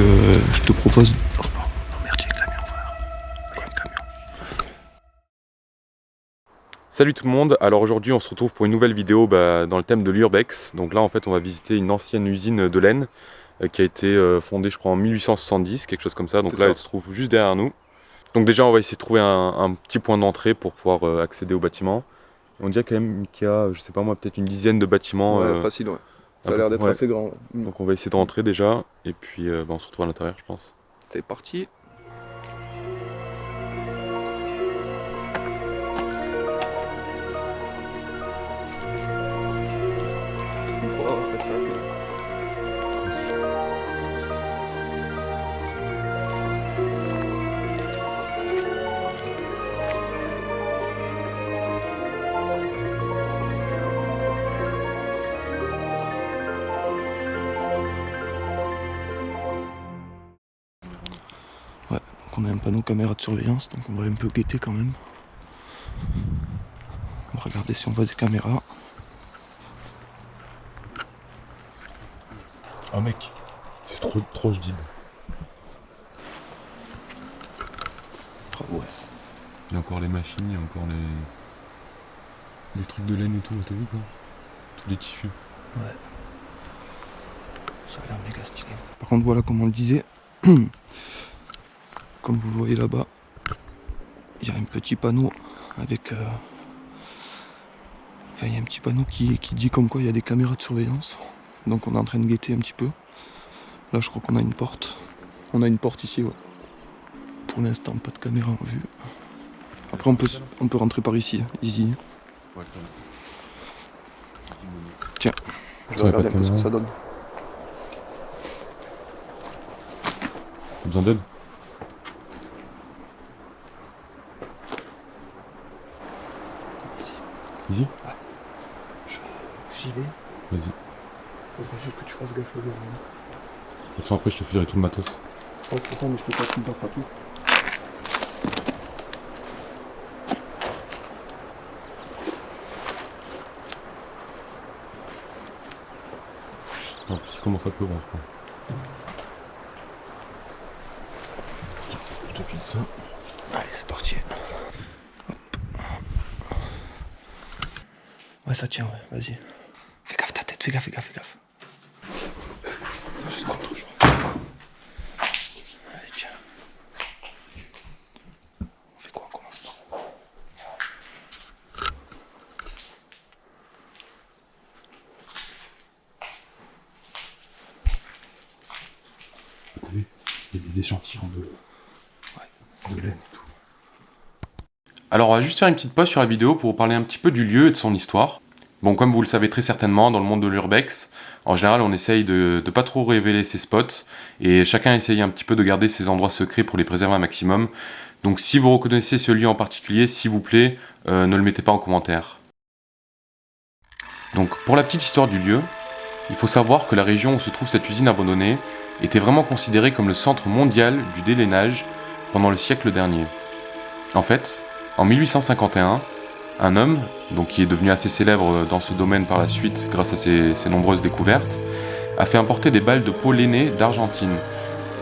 je te propose... Oh non, merde, j'ai un camion, voilà. Il y a un camion. Salut tout le monde, alors aujourd'hui on se retrouve pour une nouvelle vidéo dans le thème de l'urbex. Donc là en fait on va visiter une ancienne usine de laine qui a été fondée je crois en 1870, quelque chose comme ça. Donc là elle se trouve juste derrière nous. Donc déjà on va essayer de trouver un petit point d'entrée pour pouvoir accéder au bâtiment. On dirait quand même qu'il y a, je sais pas moi, peut-être une dizaine de bâtiments. Ouais, facile, ouais. Ça a l'air d'être assez grand. Donc on va essayer de rentrer déjà et puis on se retrouve à l'intérieur je pense. C'est parti. Ouais, donc on a un panneau caméra de surveillance, donc on va un peu guetter quand même. On va regarder si on voit des caméras. Oh mec, c'est trop je dis. Bravo, ouais. Il y a encore les machines, il y a encore les trucs de laine et tout, t'as vu quoi? Tous les tissus. Ouais. Ça a l'air méga stylé. Par contre, voilà, comme on le disait, comme vous le voyez là-bas, il y a un petit panneau avec... Enfin, il y a un petit panneau qui dit comme quoi il y a des caméras de surveillance. Donc on est en train de guetter un petit peu. Là, je crois qu'on a une porte. On a une porte ici, ouais. Pour l'instant, pas de caméra en vue. Après, on peut rentrer par ici, easy. Ouais, tiens, je vais regarder un peu ce que ça donne. T'as besoin d'aide? Easy. Ouais. J'y vais. Vas-y. Faudrait juste que tu fasses gaffe au verre. De toute façon, après, je te filerai tout le matos. Ouais, c'est ça, mais je peux pas, tu me passeras tout. En plus, il commence à pleuvoir, je crois. Je te file ça. Allez, c'est parti. Hop. Ouais, ça tient, ouais, vas-y. Fais gaffe ta tête, fais gaffe. Juste contre-jour. Allez, tiens. On fait quoi, on commence par où? T'as vu? Il y a des échantillons de laine et tout. Alors on va juste faire une petite pause sur la vidéo pour vous parler un petit peu du lieu et de son histoire. Bon, comme vous le savez très certainement, dans le monde de l'urbex, en général on essaye de pas trop révéler ses spots, et chacun essaye un petit peu de garder ses endroits secrets pour les préserver un maximum. Donc si vous reconnaissez ce lieu en particulier, s'il vous plaît, ne le mettez pas en commentaire. Donc pour la petite histoire du lieu, il faut savoir que la région où se trouve cette usine abandonnée était vraiment considérée comme le centre mondial du délainage pendant le siècle dernier. En fait, en 1851, un homme, donc qui est devenu assez célèbre dans ce domaine par la suite grâce à ses nombreuses découvertes, a fait importer des balles de peau lainée d'Argentine.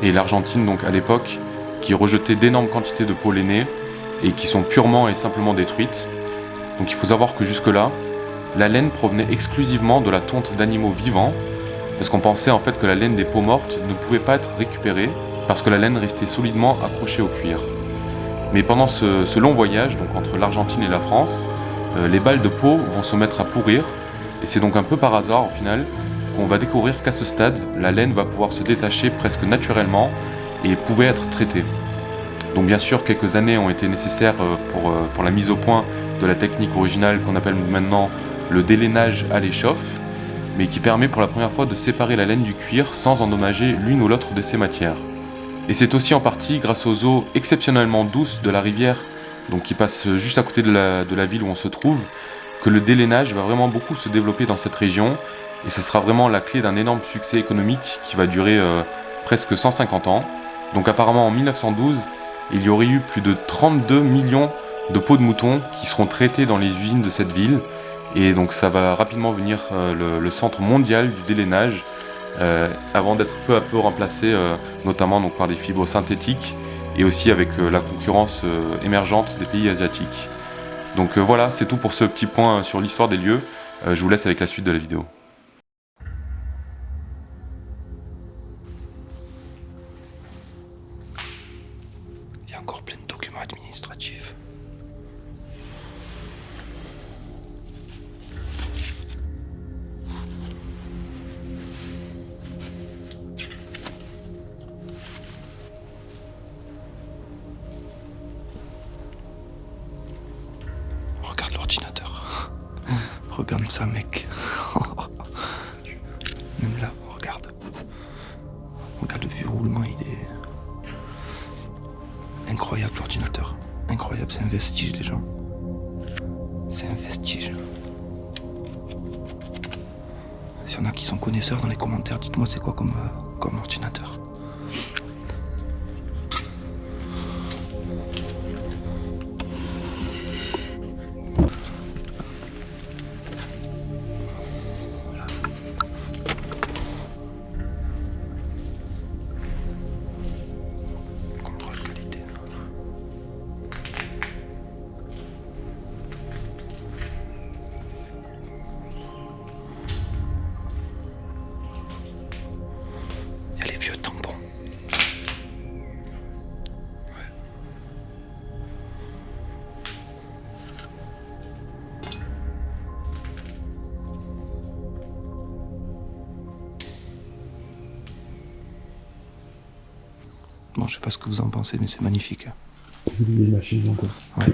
Et l'Argentine, donc à l'époque, qui rejetait d'énormes quantités de peau lainée et qui sont purement et simplement détruites. Donc il faut savoir que jusque-là, la laine provenait exclusivement de la tonte d'animaux vivants, parce qu'on pensait en fait que la laine des peaux mortes ne pouvait pas être récupérée, parce que la laine restait solidement accrochée au cuir. Mais pendant ce long voyage, donc entre l'Argentine et la France, les balles de peau vont se mettre à pourrir, et c'est donc un peu par hasard au final qu'on va découvrir qu'à ce stade, la laine va pouvoir se détacher presque naturellement et pouvait être traitée. Donc bien sûr, quelques années ont été nécessaires pour la mise au point de la technique originale qu'on appelle maintenant le délainage à l'échauffe, mais qui permet pour la première fois de séparer la laine du cuir sans endommager l'une ou l'autre de ces matières. Et c'est aussi en partie grâce aux eaux exceptionnellement douces de la rivière, donc qui passe juste à côté de la ville où on se trouve, que le délainage va vraiment beaucoup se développer dans cette région, et ce sera vraiment la clé d'un énorme succès économique qui va durer presque 150 ans. Donc apparemment en 1912, il y aurait eu plus de 32 millions de peaux de mouton qui seront traitées dans les usines de cette ville, et donc ça va rapidement venir le centre mondial du délainage, avant d'être peu à peu remplacés, notamment donc, par des fibres synthétiques et aussi avec la concurrence émergente des pays asiatiques. Donc voilà, c'est tout pour ce petit point sur l'histoire des lieux. Je vous laisse avec la suite de la vidéo. Il y a encore plein de documents administratifs. Regarde l'ordinateur. Regarde ça, mec. Même là, regarde. Regarde le vieux roulement, il est... Incroyable l'ordinateur. Incroyable, c'est un vestige, les gens. C'est un vestige. S'il y en a qui sont connaisseurs dans les commentaires, dites-moi c'est quoi comme ordinateur. Il y a les vieux tampons. Ouais. Bon, je sais pas ce que vous en pensez, mais c'est magnifique. Des machines encore. Ouais.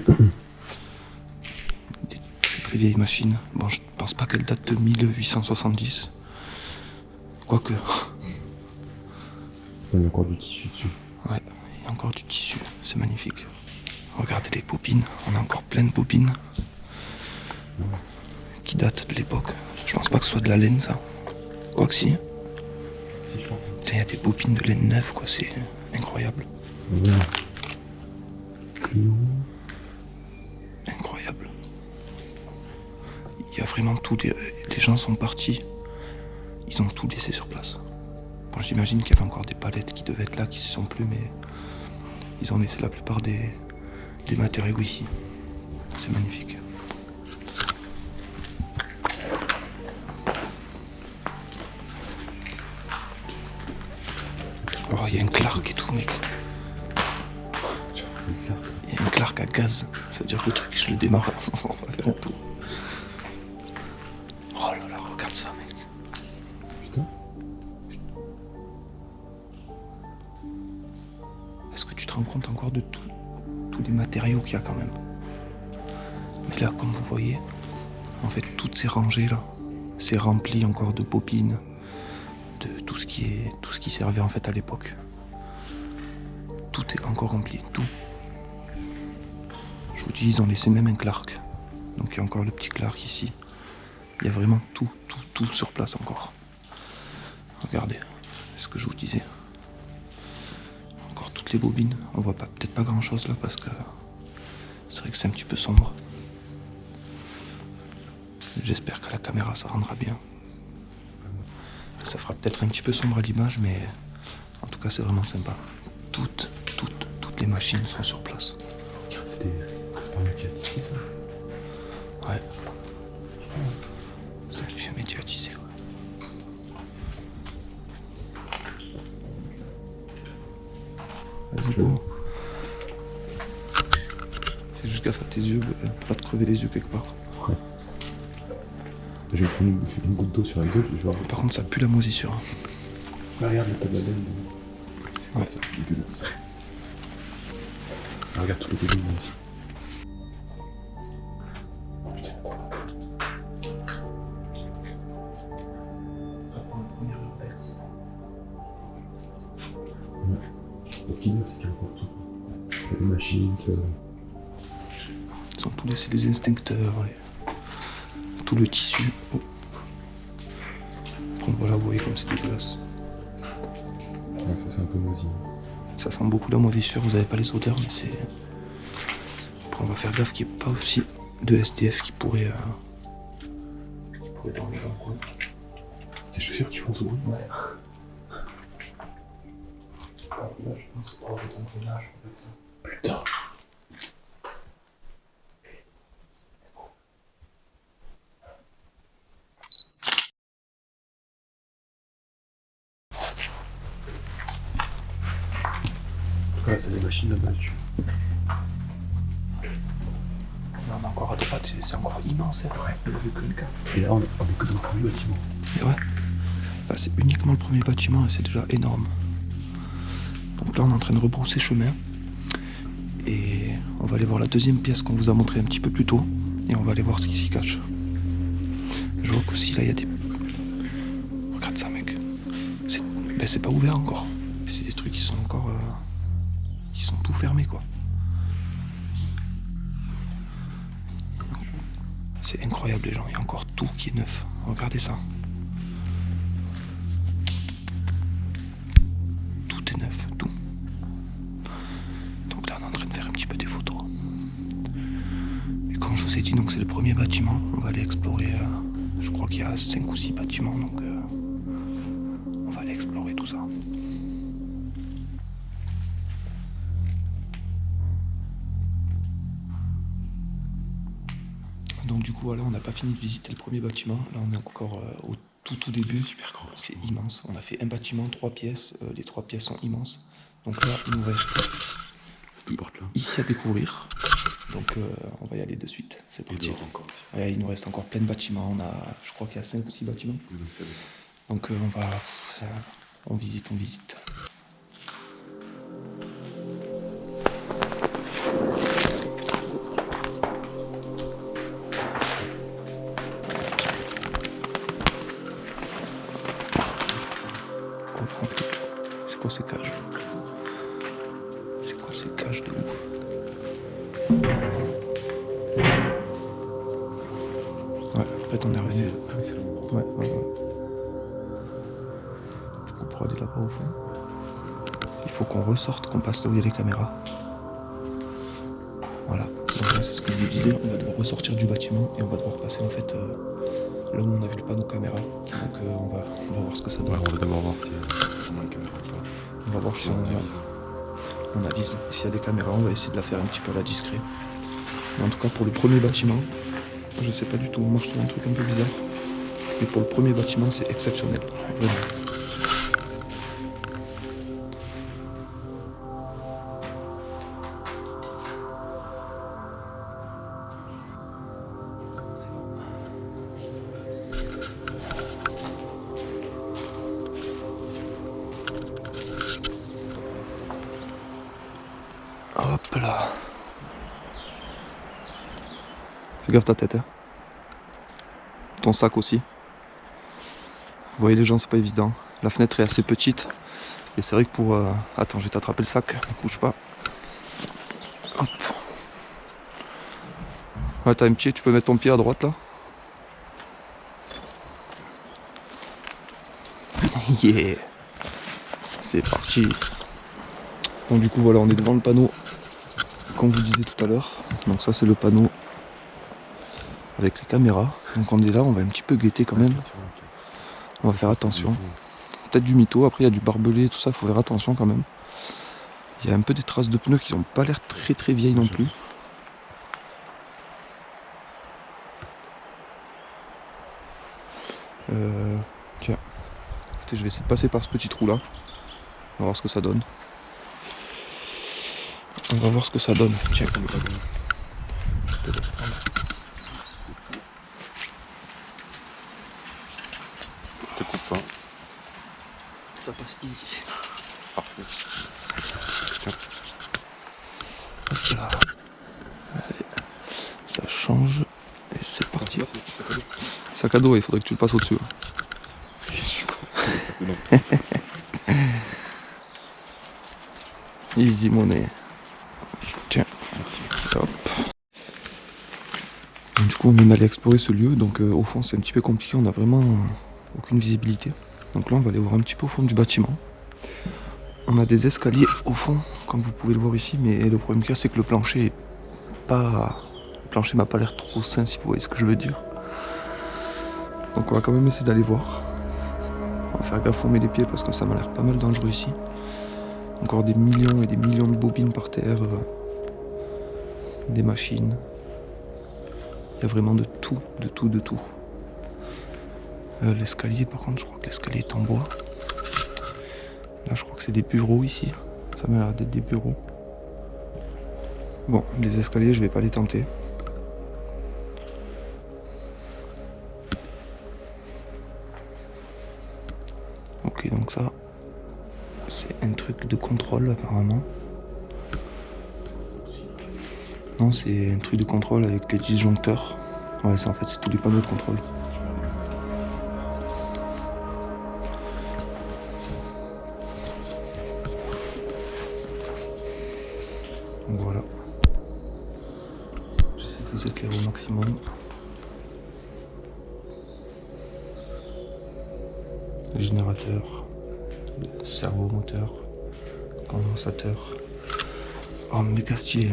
Des très vieilles machines. Bon, je pense pas qu'elles datent de 1870. Quoique. Il y a encore du tissu dessus. Ouais, il y a encore du tissu, c'est magnifique. Regardez les bobines, on a encore plein de bobines qui datent de l'époque. Je pense pas que ce soit de la laine, ça. Quoique si. Si, je pense. Putain, il y a des bobines de laine neuve, quoi, c'est incroyable. Ouais. Clio. Incroyable. Il y a vraiment tout. Les gens sont partis. Ils ont tout laissé sur place. Bon, j'imagine qu'il y avait encore des palettes qui devaient être là, qui ne sont plus, mais ils ont laissé la plupart des matériaux ici. C'est magnifique. Oh, il y a un Clark et tout, mec. Il y a un Clark à gaz. Ça veut dire que le truc, je le démarre. On va faire un tour. Oh là là, regarde ça, mec. Putain. Est-ce que tu te rends compte encore de tous les matériaux qu'il y a quand même? Mais là, comme vous voyez, en fait, toutes ces rangées là, c'est rempli encore de bobines, de tout ce qui servait en fait à l'époque. Tout est encore rempli, tout. Je vous dis, ils ont laissé même un Clark. Donc il y a encore le petit Clark ici. Il y a vraiment tout sur place encore. Regardez, c'est ce que je vous disais. Encore toutes les bobines. On voit peut-être pas grand chose là parce que c'est vrai que c'est un petit peu sombre. J'espère que la caméra ça rendra bien. Ça fera peut-être un petit peu sombre à l'image, mais en tout cas c'est vraiment sympa. Toutes les machines sont sur place. Regarde, c'est pas un métier à tisser, ça. Ouais. C'est un vieux métier à tisser, ouais. Vas-y, go. Fais juste gaffe à tes yeux, pas te crever les yeux quelque part. Ouais. Je vais prendre une goutte d'eau sur la gueule, je vais voir. Par contre, ça pue la moisissure. Hein. Ah, regarde, t'as de la laine. C'est quoi ça, c'est dégueulasse. Ah, regarde tous les débris ici. Ce qui est bien, c'est qu'il y a encore tout. Il y a des machines, Ils ont tout laissé, les instincteurs, tout le tissu. Oh. Donc voilà, vous voyez comme c'est dégueulasse. Ouais, ça c'est un peu moisi. Ça sent beaucoup la moisissure, vous avez pas les odeurs, mais c'est... Après, on va faire gaffe qu'il n'y ait pas aussi de SDF qui pourrait dormir dans le coin. Tes chaussures qui font ce bruit? Ouais. Là, je pense qu'on va descendre là, avec ça. Putain. En tout cas, c'est des machines là-bas dessus. On est encore à droite, c'est encore immense. Hein. Ouais, on avait que une carte. Et là, on est que dans le premier bâtiment. Et ouais. Là, c'est uniquement le premier bâtiment et c'est déjà énorme. Donc là, on est en train de rebrousser chemin. Et on va aller voir la deuxième pièce qu'on vous a montré un petit peu plus tôt. Et on va aller voir ce qui s'y cache. Je vois qu'aussi, là, il y a des... Regarde ça, mec. C'est pas ouvert encore. C'est des trucs qui sont encore... qui sont tout fermés, quoi. C'est incroyable, les gens. Il y a encore tout qui est neuf. Regardez ça. Tout est neuf, tout. Donc là, on est en train de faire un petit peu des photos. Et comme je vous ai dit, donc c'est le premier bâtiment. On va aller explorer. Je crois qu'il y a 5 ou 6 bâtiments, donc on va aller explorer tout ça. Donc du coup, voilà, on n'a pas fini de visiter le premier bâtiment. Là, on est encore au tout début. C'est super grand. C'est immense. On a fait un bâtiment, 3 pièces. Les 3 pièces sont immenses. Donc là, il nous reste ici à découvrir. Donc on va y aller de suite. C'est parti. Ouais, il nous reste encore plein de bâtiments. Je crois qu'il y a 5 ou 6 bâtiments. Donc on visite. C'est quoi ces cages? C'est quoi ces cages de ouf? Ouais, après on est revenu. Ouais. Du coup, pour aller là-bas au fond, il faut qu'on ressorte, qu'on passe là où il y a les caméras. Voilà. Donc là, c'est ce que je vous disais, on va devoir ressortir du bâtiment et on va devoir passer en fait là où on a vu le panneau caméra. Donc on va voir ce que ça donne. Ouais, on va d'abord voir si on a une caméra ou pas. On va voir si on avise. S'il y a des caméras, on va essayer de la faire un petit peu à la discret. Mais en tout cas, pour le premier bâtiment, je sais pas du tout, on marche sur un truc un peu bizarre. Mais pour le premier bâtiment, c'est exceptionnel. Vraiment. Hop là. Fais gaffe ta tête, hein. Ton sac aussi. Vous voyez les gens, c'est pas évident. La fenêtre est assez petite. Et c'est vrai que pour... Attends, je vais t'attraper le sac. Ne bouge pas. Hop. Ouais, t'as un pied, tu peux mettre ton pied à droite là. Yeah. C'est parti. Donc du coup voilà, on est devant le panneau. Comme je vous disais tout à l'heure. Donc ça c'est le panneau avec les caméras. Donc on est là, on va un petit peu guetter quand même. On va faire attention. Peut-être du mytho, après il y a du barbelé, tout ça, il faut faire attention quand même. Il y a un peu des traces de pneus qui n'ont pas l'air très vieilles non plus. Tiens, écoutez, je vais essayer de passer par ce petit trou là. On va voir ce que ça donne. On va voir ce que ça donne. Tiens, je te laisse prendre. Je te coupe pas. Ça passe easy. Parfait. Tiens. Hop là. Allez, ça change et c'est parti. Sac à dos, il faudrait que tu le passes au-dessus. Easy money. Tiens. Merci. Hop. Du coup, on est allé explorer ce lieu, donc au fond c'est un petit peu compliqué, on n'a vraiment aucune visibilité. Donc là, on va aller voir un petit peu au fond du bâtiment. On a des escaliers au fond, comme vous pouvez le voir ici, mais le problème qu'il y a, c'est que le plancher est pas... Le plancher m'a pas l'air trop sain, si vous voyez ce que je veux dire. Donc on va quand même essayer d'aller voir. faire gaffe où on met les pieds parce que ça m'a l'air pas mal dangereux ici. Encore des millions et des millions de bobines par terre. Des machines. Il y a vraiment de tout, de tout, de tout. L'escalier, par contre, je crois que l'escalier est en bois. Là, je crois que c'est des bureaux ici. Ça m'a l'air d'être des bureaux. Bon, les escaliers, je vais pas les tenter. Ok, donc ça, c'est un truc de contrôle apparemment. Non, c'est un truc de contrôle avec les disjoncteurs. Ouais, ça en fait, c'est tous les panneaux de contrôle. Donc voilà. J'essaie de vous éclairer au maximum. Le générateur, le servomoteur, condensateur. Oh, méga stylé.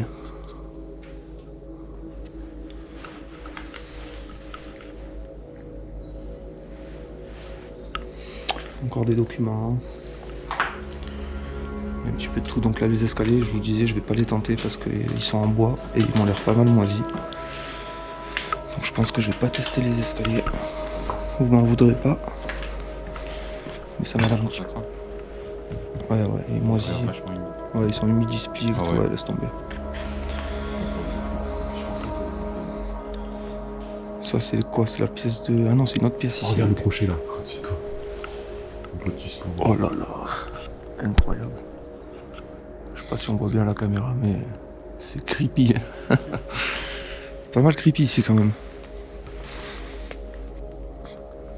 Encore des documents. Il y a un petit peu de tout. Donc là, les escaliers, je vous disais, je vais pas les tenter parce qu'ils sont en bois et ils m'ont l'air pas mal moisis. Donc je pense que je vais pas tester les escaliers. Vous m'en voudrez pas. Mais ça m'a l'air un petit peu. Ouais, et moisis. Ouais, ils sont humides, ils se plient. Ah ouais, laisse tomber. Ça, c'est quoi? C'est la pièce de. Ah non, c'est une autre pièce ici. Regarde le crochet là, au-dessus de toi. Oh là là, incroyable. Je sais pas si on voit bien la caméra, mais c'est creepy. Pas mal creepy ici quand même.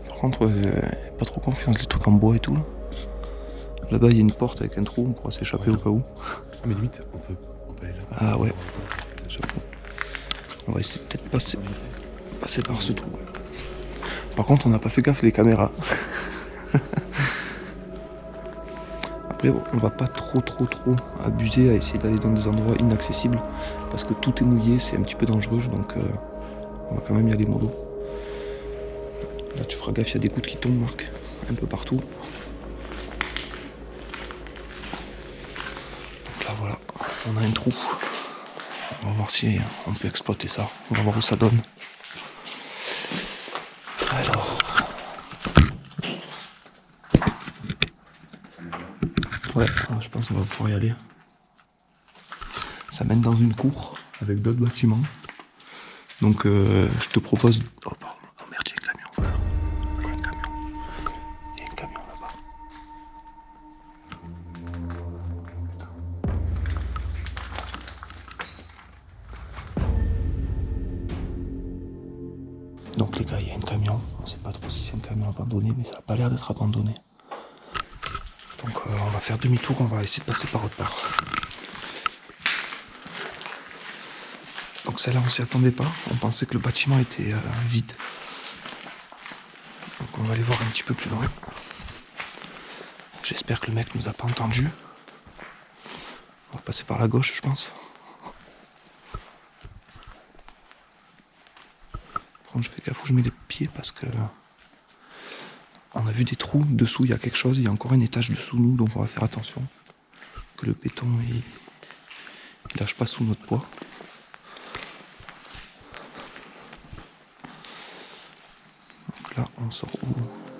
Par contre, pas trop confiance, les trucs en bois et tout. Là-bas, il y a une porte avec un trou, on pourra s'échapper au cas où. Ah, mais limite, on peut aller là. Ah ouais, j'avoue. On va essayer peut-être passer par ce trou. Par contre, on n'a pas fait gaffe les caméras. Après, on va pas trop abuser à essayer d'aller dans des endroits inaccessibles parce que tout est mouillé, c'est un petit peu dangereux, donc on va quand même y aller mollo. Là, tu feras gaffe, il y a des gouttes qui tombent, Marc, un peu partout. Donc là, voilà, on a un trou. On va voir si on peut exploiter ça. On va voir où ça donne. Alors. Ouais, je pense qu'on va pouvoir y aller. Ça mène dans une cour avec d'autres bâtiments. Donc je te propose... Oh pardon, oh merde, il y a un camion, voilà. Il y a un camion. Il y a un camion là-bas. Donc les gars, il y a un camion. On sait pas trop si c'est un camion abandonné, mais ça n'a pas l'air d'être abandonné. Donc on va faire demi-tour, on va essayer de passer par autre part. Donc celle-là on s'y attendait pas, on pensait que le bâtiment était vide. Donc on va aller voir un petit peu plus loin. J'espère que le mec nous a pas entendu. On va passer par la gauche je pense. Par contre je fais gaffe où je mets les pieds parce que... On a vu des trous, dessous il y a quelque chose, il y a encore un étage dessous nous, donc on va faire attention que le béton il lâche pas sous notre poids. Donc là on sort où?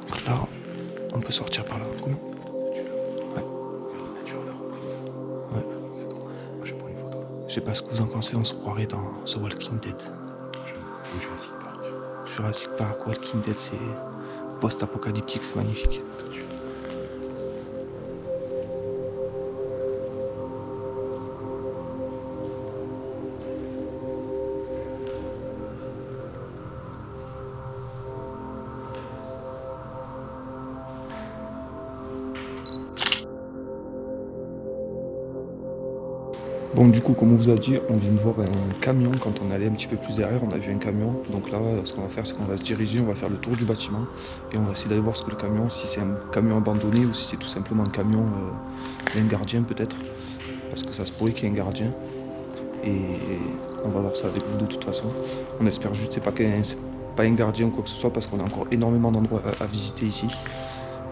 Donc là on peut sortir par là. Comment? Ouais. Ouais. C'est drôle. Moi je prends une photo. Je sais pas ce que vous en pensez, on se croirait dans The Walking Dead. Jurassic Park. Jurassic Park, Walking Dead, c'est post-apocalyptique, c'est magnifique. Bon du coup comme on vous a dit, on vient de voir un camion quand on allait un petit peu plus derrière, on a vu un camion. Donc là ce qu'on va faire c'est qu'on va se diriger, on va faire le tour du bâtiment et on va essayer d'aller voir ce que le camion, si c'est un camion abandonné ou si c'est tout simplement un camion d'un gardien peut-être. Parce que ça se pourrait qu'il y ait un gardien. Et on va voir ça avec vous de toute façon. On espère juste c'est pas un gardien ou quoi que ce soit parce qu'on a encore énormément d'endroits à visiter ici.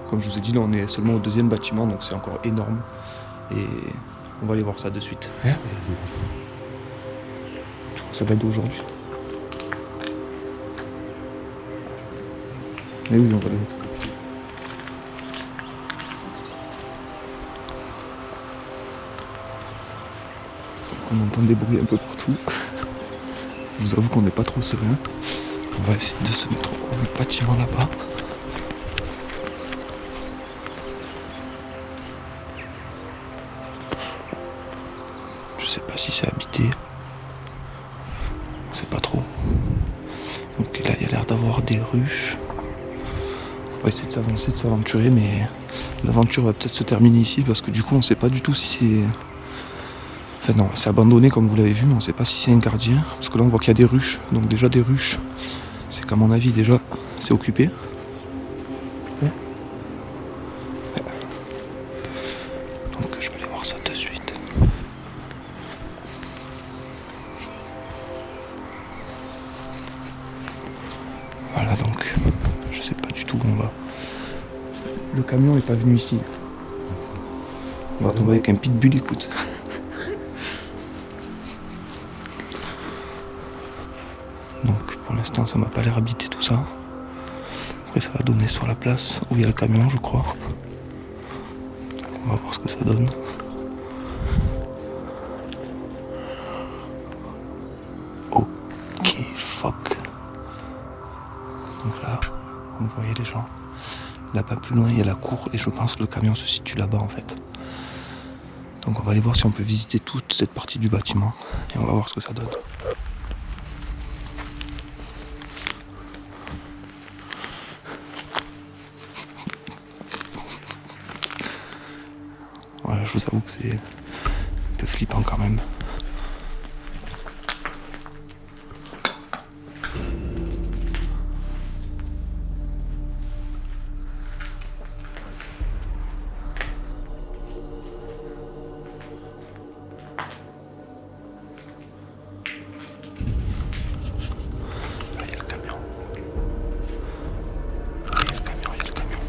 Comme je vous ai dit, là on est seulement au 2e bâtiment, donc c'est encore énorme. Et on va aller voir ça de suite. Je crois que ça date d'aujourd'hui. Mais oui, on va le mettre. On entend des bruits un peu partout. Je vous avoue qu'on n'est pas trop serein. On va essayer de se mettre au bâtiment là-bas. Je sais pas si c'est habité. On sait pas trop. Donc là, il y a l'air d'avoir des ruches. On va essayer de s'avancer, de s'aventurer, mais l'aventure va peut-être se terminer ici parce que du coup, on sait pas du tout si c'est... Enfin non, c'est abandonné comme vous l'avez vu, mais on sait pas si c'est un gardien. Parce que là, on voit qu'il y a des ruches. Donc déjà, des ruches, c'est qu'à mon avis, déjà, c'est occupé. Ouais. Ouais. Donc je vais aller voir ça de suite. Voilà, donc je sais pas du tout où on va. Le camion n'est pas venu ici. On va tomber avec un pitbull, écoute. Donc pour l'instant ça m'a pas l'air habité tout ça. Après ça va donner sur la place où il y a le camion, je crois. Donc on va voir ce que ça donne. Ok, fuck. Donc là, vous voyez les gens. Là-bas plus loin il y a la cour et je pense que le camion se situe là-bas en fait. Donc on va aller voir si on peut visiter toute cette partie du bâtiment et on va voir ce que ça donne. Voilà, je vous avoue que c'est un peu flippant quand même. Là, il y a le camion. Là, il y a le camion, il y a le camion.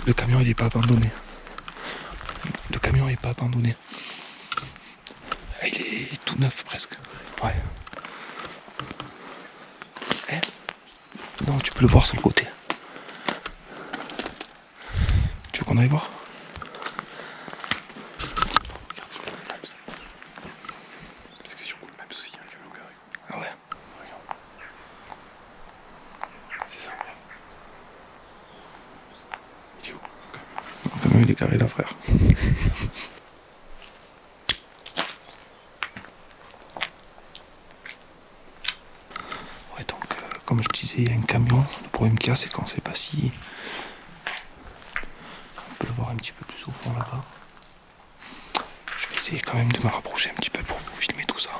Le camion il est pas abandonné. Le camion il est pas abandonné. Il est tout neuf presque. Ouais. Eh non, tu peux le voir sur le côté. Tu veux qu'on aille voir? Parce que sur Google Maps aussi, il y a un camion garé. Ah ouais. C'est ça. Il est où? Le camion il est garé là, frère. Ouais, donc comme je disais, il y a un camion. Le problème qu'il y a, c'est qu'on ne sait pas si on peut le voir un petit peu plus au fond là-bas. Je vais essayer quand même de me rapprocher un petit peu pour vous filmer tout ça.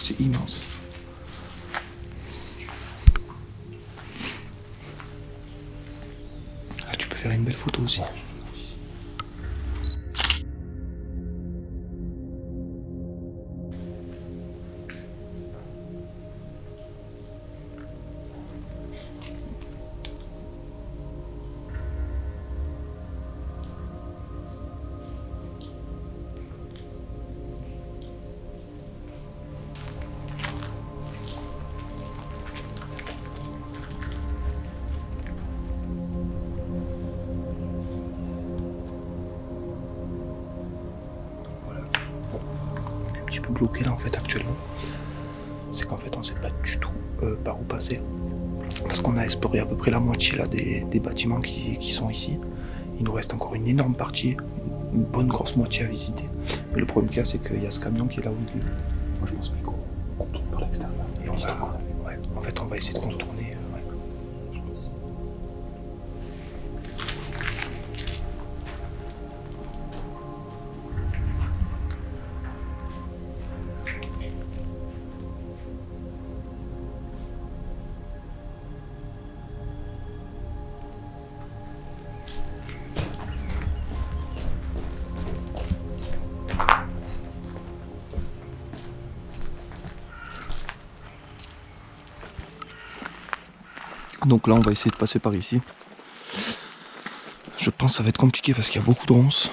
C'est immense. Ah, tu peux faire une belle photo aussi. Bloqué là en fait actuellement, c'est qu'en fait on sait pas du tout par où passer parce qu'on a exploré à peu près la moitié là des bâtiments qui sont ici. Il nous reste encore une énorme partie, une bonne grosse moitié à visiter, mais le problème qu'il y a, c'est qu'il y a ce camion qui est là au milieu. Moi je pense pas qu'on tourne par l'extérieur. Et ouais, en fait on va essayer de contourner. Ouais. Je pense. Donc là on va essayer de passer par ici. Je pense que ça va être compliqué parce qu'il y a beaucoup de ronces.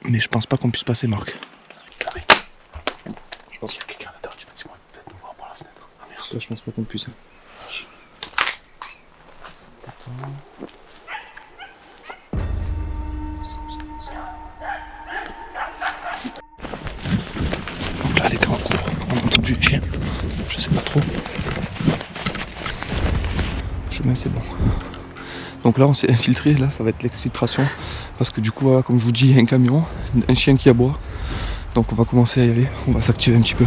Mais je pense pas qu'on puisse passer, Marc. Je pense qu'il y a quelqu'un à l'intérieur du bâtiment, il peut peut-être nous voir par la fenêtre. Ah merde. Là je pense pas qu'on puisse. Donc là les gars on court, on a entendu les chiens. Je sais pas trop. Chemin c'est bon. Donc là on s'est infiltré, là ça va être l'exfiltration. Parce que du coup voilà, comme je vous dis, il y a un camion, un chien qui aboie. Donc on va commencer à y aller, on va s'activer un petit peu.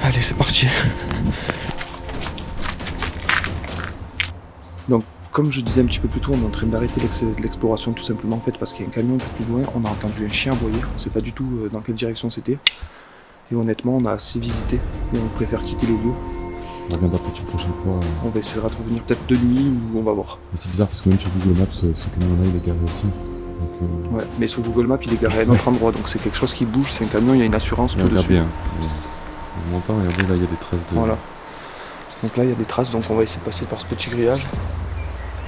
Allez c'est parti. Donc comme je disais un petit peu plus tôt, on est en train d'arrêter l'exploration tout simplement en fait parce qu'il y a un camion un peu plus loin, on a entendu un chien aboyer, on sait pas du tout dans quelle direction c'était. Et honnêtement on a assez visité et on préfère quitter les lieux. On reviendra peut-être une prochaine fois. On va essayer de revenir peut-être de nuit ou on va voir. Mais c'est bizarre parce que même sur Google Maps, ce camion-là il est garé aussi. Donc, Ouais, mais sur Google Maps il est garé à un autre endroit, donc c'est quelque chose qui bouge, c'est un camion, il y a une assurance tout dessus. Regardez, on m'entend, regardez là il y a des traces de... Voilà. Donc là il y a des traces, donc on va essayer de passer par ce petit grillage.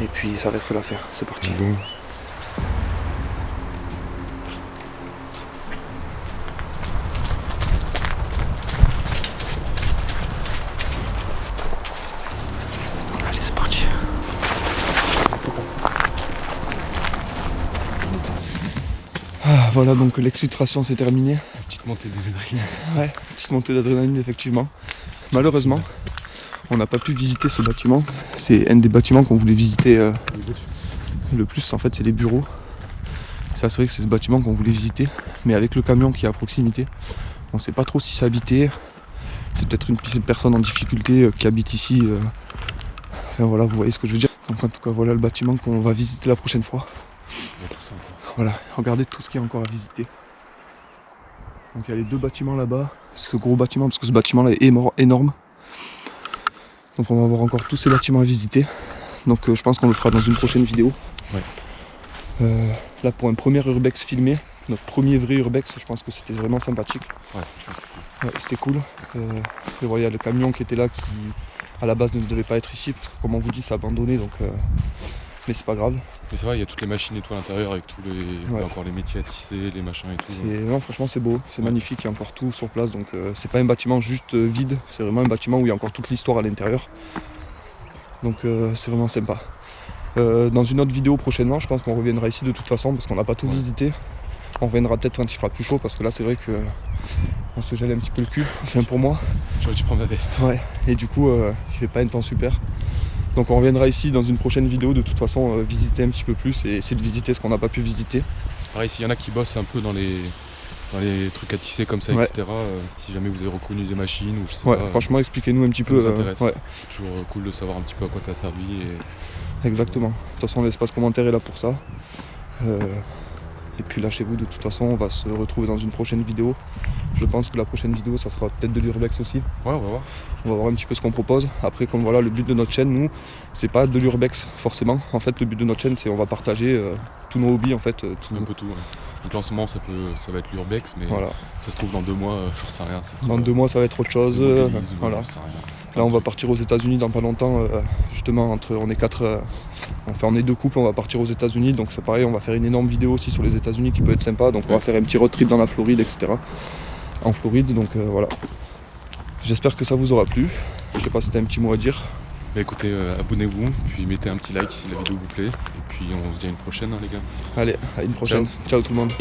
Et puis ça va être l'affaire, c'est parti. Bon. Allez c'est parti. Ah voilà donc l'exfiltration c'est terminé. Petite montée d'adrénaline. Ouais, petite montée d'adrénaline effectivement. Malheureusement, on n'a pas pu visiter ce bâtiment. C'est un des bâtiments qu'on voulait visiter le plus en fait, c'est les bureaux. Ça c'est vrai que c'est ce bâtiment qu'on voulait visiter, mais avec le camion qui est à proximité, on sait pas trop si c'est habité. C'est peut-être une personne en difficulté qui habite ici. Enfin voilà, vous voyez ce que je veux dire. Donc en tout cas voilà le bâtiment qu'on va visiter la prochaine fois. Voilà, regardez tout ce qu'il y a encore à visiter. Donc il y a les deux bâtiments là-bas, ce gros bâtiment, parce que ce bâtiment là est énorme. Donc on va avoir encore tous ces bâtiments à visiter. Donc je pense qu'on le fera dans une prochaine vidéo. Ouais. Là pour un premier urbex filmé, notre premier vrai urbex, je pense que c'était vraiment sympathique. Ouais, je pense que c'était cool. Ouais, c'était cool. Et voilà, il y a le camion qui était là qui à la base ne devait pas être ici, parce que comme on vous dit c'est abandonné donc mais c'est pas grave. Mais c'est vrai, il y a toutes les machines et tout à l'intérieur avec tous les. Il y a encore les métiers à tisser, les machins et tout. Non franchement c'est beau, c'est magnifique, il y a encore tout sur place donc c'est pas un bâtiment juste vide, c'est vraiment un bâtiment où il y a encore toute l'histoire à l'intérieur. Donc c'est vraiment sympa. Dans une autre vidéo prochainement, je pense qu'on reviendra ici de toute façon parce qu'on n'a pas tout visité. On reviendra peut-être quand il fera plus chaud parce que là c'est vrai que on se gèle un petit peu le cul, enfin pour moi. J'aurais dû prendre ma veste. Ouais, et du coup il fait pas un temps super. Donc on reviendra ici dans une prochaine vidéo de toute façon visiter un petit peu plus et essayer de visiter ce qu'on n'a pas pu visiter. Pareil, s'il y en a qui bossent un peu dans les trucs à tisser comme ça, Ouais. etc. Si jamais vous avez reconnu des machines ou je sais Ouais, pas. franchement expliquez-nous un petit ça peu. nous intéresse. Ouais. C'est toujours cool de savoir un petit peu à quoi ça a servi. Et... Exactement. De toute façon l'espace commentaire est là pour ça. Et puis lâchez-vous, de toute façon on va se retrouver dans une prochaine vidéo. Je pense que la prochaine vidéo ça sera peut-être de l'urbex aussi. Ouais, on va voir. On va voir un petit peu ce qu'on propose. Après comme voilà le but de notre chaîne, nous, c'est pas de l'urbex forcément. En fait le but de notre chaîne c'est on va partager tous nos hobbies en fait. Un peu tout. Ouais. Donc lancement ça va être l'urbex, mais Voilà. ça se trouve dans 2 mois, j'en sais rien. Ça Dans 2 mois ça va être autre chose. Voilà. J'en sais rien. Là on va partir aux États-Unis dans pas longtemps, justement on est 4, on est 2 couples, on va partir aux États-Unis, donc c'est pareil, on va faire une énorme vidéo aussi sur les États-Unis qui peut être sympa, donc on va faire un petit road trip dans la Floride, etc. En Floride, donc voilà. J'espère que ça vous aura plu. Je sais pas si t'as un petit mot à dire. Bah écoutez, abonnez-vous, puis mettez un petit like si la vidéo vous plaît, et puis on se dit à une prochaine les gars. Allez, à une prochaine. Ciao tout le monde.